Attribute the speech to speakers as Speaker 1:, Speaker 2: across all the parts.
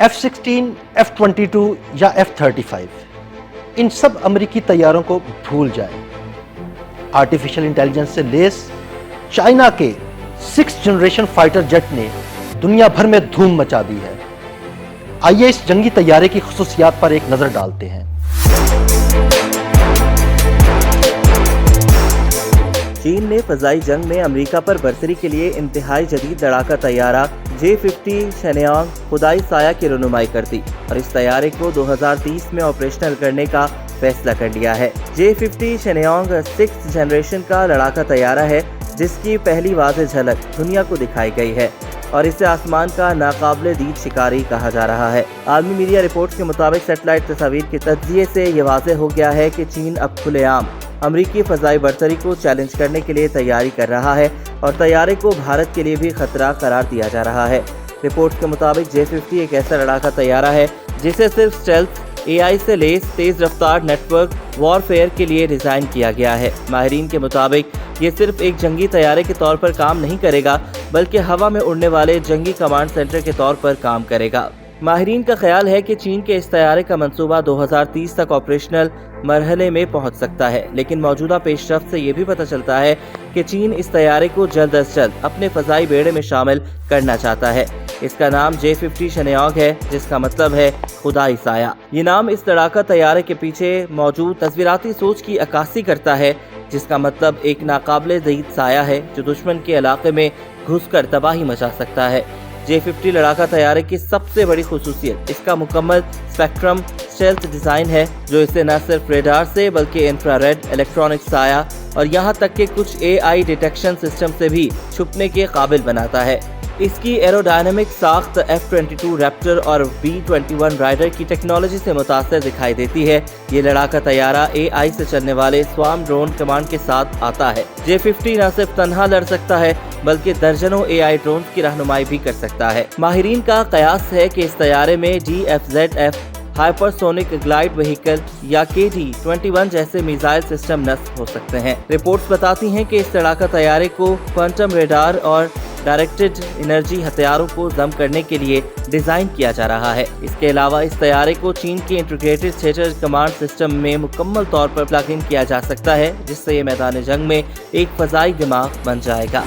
Speaker 1: F-16, F-22 یا F-35 ان سب امریکی طیاروں کو بھول جائیں۔ آرٹیفیشل انٹیلیجنس سے لیس چائنا کے 6th جنریشن فائٹر جیٹ نے دنیا بھر میں دھوم مچا دی ہے۔ آئیے اس جنگی طیارے کی خصوصیات پر ایک نظر ڈالتے ہیں۔
Speaker 2: چین نے فضائی جنگ میں امریکہ پر برتری کے لیے انتہائی جدید لڑاکا طیارہ J-50 شینیانگ خدائی سایہ کی رونمائی کر دی اور اس طیارے کو 2030 میں آپریشنل کرنے کا فیصلہ کر لیا ہے۔ J-50 شینیانگ 6th جنریشن کا لڑاکا طیارہ ہے جس کی پہلی واضح جھلک دنیا کو دکھائی گئی ہے اور اسے آسمان کا ناقابل دید شکاری کہا جا رہا ہے۔ عالمی میڈیا رپورٹس کے مطابق سیٹلائٹ تصاویر کے تجزیے سے یہ واضح ہو گیا ہے کہ چین اب کھلے عام امریکی فضائی برتری کو چیلنج کرنے کے لیے تیاری کر رہا ہے اور طیارے کو بھارت کے لیے بھی خطرہ قرار دیا جا رہا ہے۔ رپورٹس کے مطابق J-50 ایک ایسا لڑاکا طیارہ ہے جسے صرف اسٹیلتھ AI سے لیس تیز رفتار نیٹ ورک وارفیئر کے لیے ڈیزائن کیا گیا ہے۔ ماہرین کے مطابق یہ صرف ایک جنگی طیارے کے طور پر کام نہیں کرے گا بلکہ ہوا میں اڑنے والے جنگی کمانڈ سینٹر کے طور پر کام کرے گا۔ ماہرین کا خیال ہے کہ چین کے اس طیارے کا منصوبہ 2030 تک آپریشنل مرحلے میں پہنچ سکتا ہے، لیکن موجودہ پیش رفت سے یہ بھی پتہ چلتا ہے کہ چین اس طیارے کو جلد از جلد اپنے فضائی بیڑے میں شامل کرنا چاہتا ہے۔ اس کا نام J-50 شینیانگ ہے جس کا مطلب ہے خدائی سایہ۔ یہ نام اس لڑاکا طیارے کے پیچھے موجود تصویراتی سوچ کی عکاسی کرتا ہے جس کا مطلب ایک ناقابل دید سایہ ہے جو دشمن کے علاقے میں گھس کر تباہی مچا سکتا ہے۔ J-50 لڑاکا طیارے کی سب سے بڑی خصوصیت اس کا مکمل اسپیکٹرم اسٹیلتھ ڈیزائن ہے جو اسے نہ صرف ریڈار سے بلکہ انفراریڈ، الیکٹرانک سایہ اور یہاں تک کہ کچھ AI ڈیٹیکشن سسٹم سے بھی چھپنے کے قابل بناتا ہے۔ اس کی ایروڈائنامک ساخت F-22 ریپٹر اور B-21 رائڈر کی ٹیکنالوجی سے متاثر دکھائی دیتی ہے۔ یہ لڑاکا طیارہ AI سے چلنے والے سوارم ڈرون کمانڈ کے ساتھ آتا ہے۔ J-50 نہ صرف تنہا لڑ سکتا ہے بلکہ درجنوں AI ڈرونز کی رہنمائی بھی کر سکتا ہے۔ ماہرین کا قیاس ہے کہ اس طیارے میں DFZF ہائپرسونک گلائیڈ وہیکل یا KD-21 جیسے میزائل سسٹم نصب ہو سکتے ہیں۔ رپورٹس بتاتی ہیں کہ اس لڑاکا طیارے کو کوانٹم ریڈار اور ڈائریکٹڈ انرجی ہتھیاروں کو ضم کرنے کے لیے ڈیزائن کیا جا رہا ہے۔ اس کے علاوہ اس طیارے کو چین کے انٹیگریٹڈ تھیٹر کمانڈ سسٹم میں مکمل طور پر پلگ ان کیا جا سکتا ہے جس سے یہ میدان جنگ میں ایک فضائی دماغ بن جائے گا۔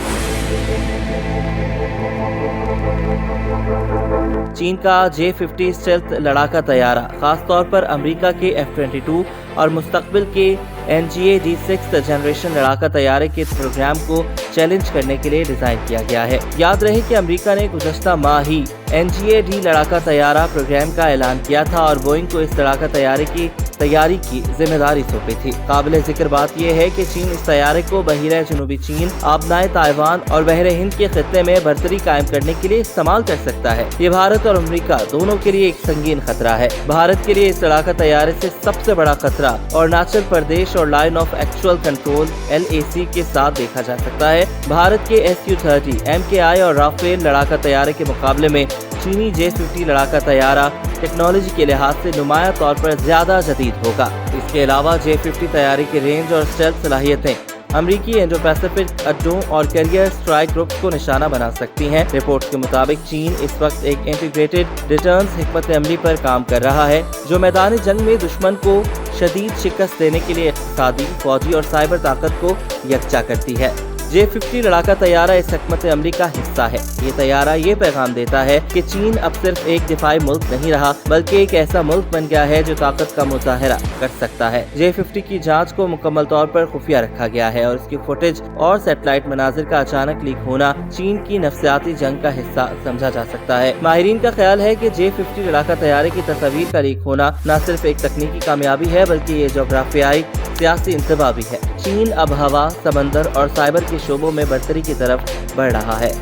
Speaker 2: چین کا J-50 اسٹیلتھ لڑاکا طیارہ خاص طور پر امریکہ کے F-22 اور مستقبل کے NGAD 6th جنریشن لڑاکا طیارے کے پروگرام کو چیلنج کرنے کے لیے ڈیزائن کیا گیا ہے۔ یاد رہے کہ امریکہ نے گزشتہ ماہ ہی NGAD لڑاکا طیارہ پروگرام کا اعلان کیا تھا اور بوئنگ کو اس لڑاکا طیارے کی تیاری کی ذمہ داری سونپی تھی۔ قابل ذکر بات یہ ہے کہ چین اس طیارے کو بحیرہ جنوبی چین، آبنائے تائیوان اور بحر ہند کے خطے میں برتری قائم کرنے کے لیے استعمال کر سکتا ہے۔ یہ بھارت اور امریکہ دونوں کے لیے ایک سنگین خطرہ ہے۔ بھارت کے لیے اس لڑاکا طیارے سے سب سے بڑا خطرہ اروناچل پردیش اور line of actual control LAC کے ساتھ دیکھا جا سکتا ہے۔ بھارت کے Su-30 MKI اور رافیل لڑاکا طیارے کے مقابلے میں چینی J-50 لڑاکا طیارہ ٹیکنالوجی کے لحاظ سے نمایاں طور پر زیادہ جدید ہوگا۔ اس کے علاوہ J-50 طیارے کی رینج اور اسٹیلتھ صلاحیتیں امریکی انڈو پیسفک اڈوں اور کیریئر اسٹرائک گروپس کو نشانہ بنا سکتی ہیں۔ رپورٹس کے مطابق چین اس وقت ایک انٹیگریٹڈ ڈیٹرنس حکمت عملی پر کام کر رہا ہے جو میدان جنگ میں دشمن کو شدید شکست دینے کے لیے اقتصادی، فوجی اور سائبر طاقت کو یکجا کرتی ہے۔ J-50 لڑاکا طیارہ اس حکمت عملی کا حصہ ہے۔ یہ طیارہ یہ پیغام دیتا ہے کہ چین اب صرف ایک دفاعی ملک نہیں رہا بلکہ ایک ایسا ملک بن گیا ہے جو طاقت کا مظاہرہ کر سکتا ہے۔ J-50 کی جانچ کو مکمل طور پر خفیہ رکھا گیا ہے اور اس کی فوٹیج اور سیٹلائٹ مناظر کا اچانک لیک ہونا چین کی نفسیاتی جنگ کا حصہ سمجھا جا سکتا ہے۔ ماہرین کا خیال ہے کہ J-50 لڑاکا طیارے کی تصاویر کا لیک ہونا نہ صرف ایک تکنیکی کامیابی ہے بلکہ یہ جغرافیائی سیاسی انتباہ بھی ہے۔ چین اب ہوا، سمندر اور سائبر کے شعبوں میں برتری کی طرف بڑھ رہا ہے۔